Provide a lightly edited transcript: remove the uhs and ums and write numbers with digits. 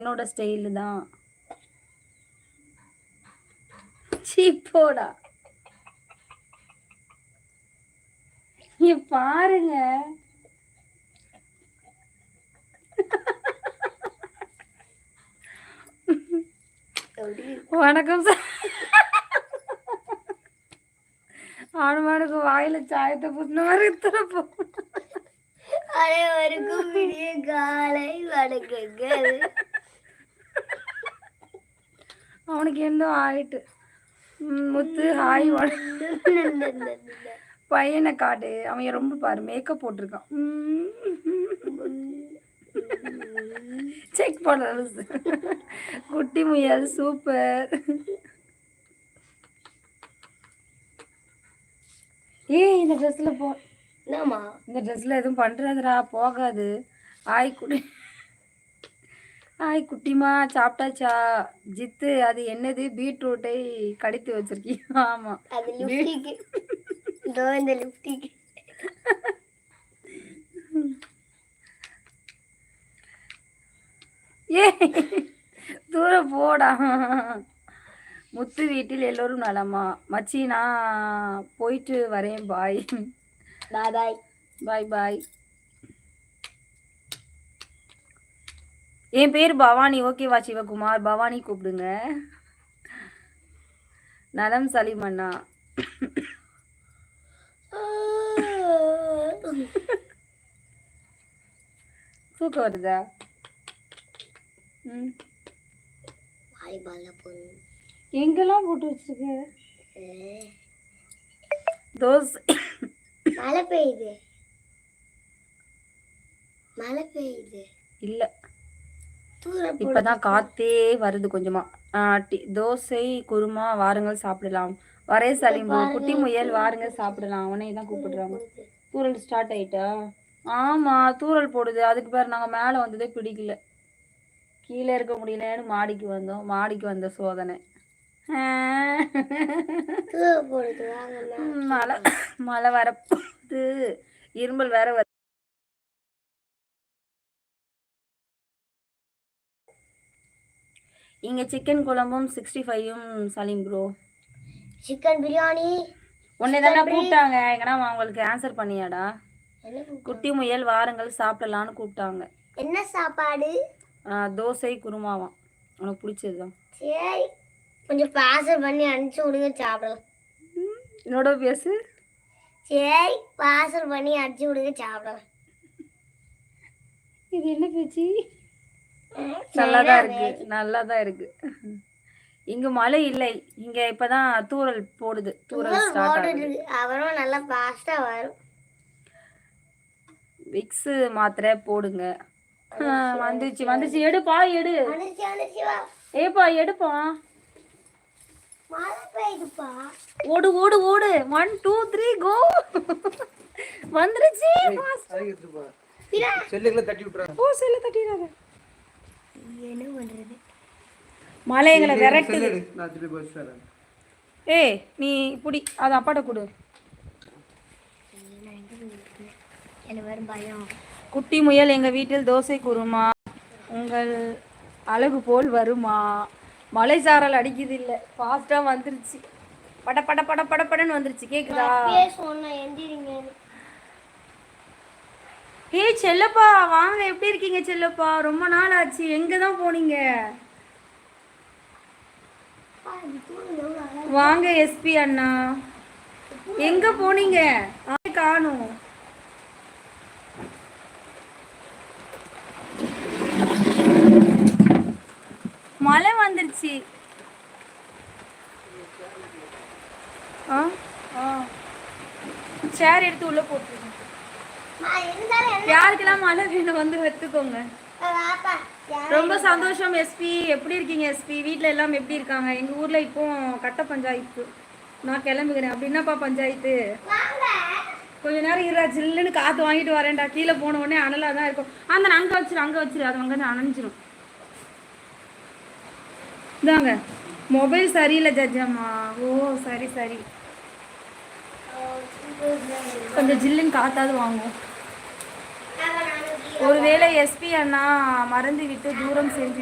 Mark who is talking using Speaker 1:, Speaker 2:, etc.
Speaker 1: என்னோட ஸ்டைலு தான். சீப்போடா நீ பாருங்க. வணக்கம் சார். ஆணுமானுக்கு வாயில சாயத்தை புத்தின மாதிரி திருப்ப.
Speaker 2: அனைவருக்கும் விடிய காலை வணக்கங்கள்.
Speaker 1: அவனுக்கு என்ன ஆயிட்டு முத்து ஹாய் பையனை காட்டு. அவன் ரொம்ப பாரு மேக்கப் போட்டிருக்கான். செக் பண்ண குட்டி முயல் சூப்பர். இந்த ட்ரெஸ்ல போ. இந்த ட்ரெஸ்ல எதுவும் பண்றதுடா போகாது. ஆய் குடி ஆய் குட்டிமா சாப்பிட்டாச்சா? ஜித்து அது என்னது பீட்ரூட்டை கடித்து வச்சிருக்கீங்க? ஆமா ஏ தூரம் போடா. முத்து வீட்டில் எல்லோரும் நலமா? மச்சி நான் போயிட்டு வரேன். பாய்
Speaker 2: பாய் பாய்
Speaker 1: பாய் பாய். என் பேர் பவானி. ஓகேவா சிவகுமார்? பவானி கூப்பிடுங்க. நலம் சலிமண்ணா. தூக்கம் வருதா? எங்கெல்லாம் போட்டு வச்சிருக்க? தோசை.
Speaker 2: மழை பெய்யுது. மழை பெய்யுது இல்ல,
Speaker 1: இப்பதான் காத்தே வருது கொஞ்சமா. தோசை குருமா வாருங்கள் சாப்பிடலாம். வரே சலீம் குட்டி முயல் வாருங்கள் சாப்பிடலாம். அவனே தான் கூப்பிடுறாங்க. தூரல் ஸ்டார்ட் ஆயிட்டா? ஆமா தூரல் போடுது. அதுக்கு பேர் நாங்க மேல வந்ததே பிடிக்கல. கீழே இருக்க முடியலன்னு மாடிக்கு வந்தோம். மாடிக்கு வந்த சோதனை. மழை மழை வரப்போகுது. இருமல் வேற வருது. இங்க சிக்கன் குழம்பும் 65ம் சலீம் ப்ரோ.
Speaker 2: சிக்கன் பிரியாணி.
Speaker 1: உன்னை தானே கூப்பிட்டாங்க. எங்கன்னா அவங்களுக்கு ஆன்சர் பண்ணியாடா? குட்டி முயல் வாருங்கள் சாப்பிடலான்னு கூப்பிட்டாங்க.
Speaker 2: என்ன சாப்பாடு?
Speaker 1: தோசை குருமாவாம். உனக்கு பிடிச்சதுதான்.
Speaker 2: சரி கொஞ்சம் பார்சல் பண்ணி அனுப்பிச்சு விடுங்க சாப்பிடலாம்.
Speaker 1: என்னோட பேசு.
Speaker 2: சரி பார்சல் பண்ணி அனுப்பிச்சு விடுங்க சாப்பிடலாம்.
Speaker 1: இது என்ன பேச்சு? நல்லாதான் இருக்கு நல்லாதான் இருக்கு. இங்க மழை இல்லை. இங்க இப்பதான் தூரல் போடுது. தூரல் ஸ்டார்ட் ஆகுது.
Speaker 2: அப்புறம் நல்லா ஃபாஸ்டா வரும்.
Speaker 1: விக்ஸ் மாத்திரை போடுங்க. வந்துச்சு வந்துச்சு. எடுப்பா எடு. ஏப்பா எடுப்பா. ஓடு ஓடு ஓடு. 1 2 3 கோ. வந்துருச்சு.
Speaker 3: செல்லுல தட்டி விட்டுறாங்க.
Speaker 1: ஓ செல்ல தட்டிறாங்க.
Speaker 2: என்ன பண்றது?
Speaker 1: மலைகளை விரட்டுது. ஏய் நீ புடி அது அப்பாட்ட கொடு.
Speaker 2: என்ன வரும் பயம்.
Speaker 1: குட்டி முயல் எங்க வீட்டில் தோசை குருமா உங்கள் அழகு போல் வருமா? மலை சாரல் அடிக்குது இல்ல. ஃபாஸ்டா வந்துருச்சு. பட பட பட பட படன்னு வந்துருச்சு. கேக்குதா? ஏய் செல்லப்பா வாங்க. எப்படி இருக்கீங்க செல்லப்பா? ரொம்ப நாள் ஆச்சு. எங்க தான் போனீங்க? வாங்க எஸ்பி அண்ணா. எங்க போனீங்க? காணும். மழை வந்துருச்சு. சேர் எடுத்து உள்ள போட்டு யாருக்கெல்லாம் மழை வேணும் வந்து எடுத்துக்கோங்க. ரொம்ப சந்தோஷம் எஸ்பி. எப்படி இருக்கீங்க எஸ்பி? வீட்டில் எல்லாம் எப்படி இருக்காங்க? எங்கள் ஊரில் இப்போ கட்ட பஞ்சாயத்து. நான் கிளம்புகிறேன். அப்படின்னாப்பா பஞ்சாயத்து? கொஞ்ச நேரம் இருடா. ஜில்லுன்னு காற்று வாங்கிட்டு வரேன்டா. கீழே போன உடனே அனலாக தான் இருக்கும். அந்த அங்கே வச்சிரு அங்கே வச்சிரு. அது அங்கே அணைஞ்சிரும். இதாங்க மொபைல் சரியில்லை ஜட்ஜம்மா. ஓ சரி சரி. கொஞ்சம் ஜில்லுன்னு காற்றாவது வாங்கும். ஒருவேளை எஸ்பி அண்ணா மறந்து விட்டு தூரம் சென்று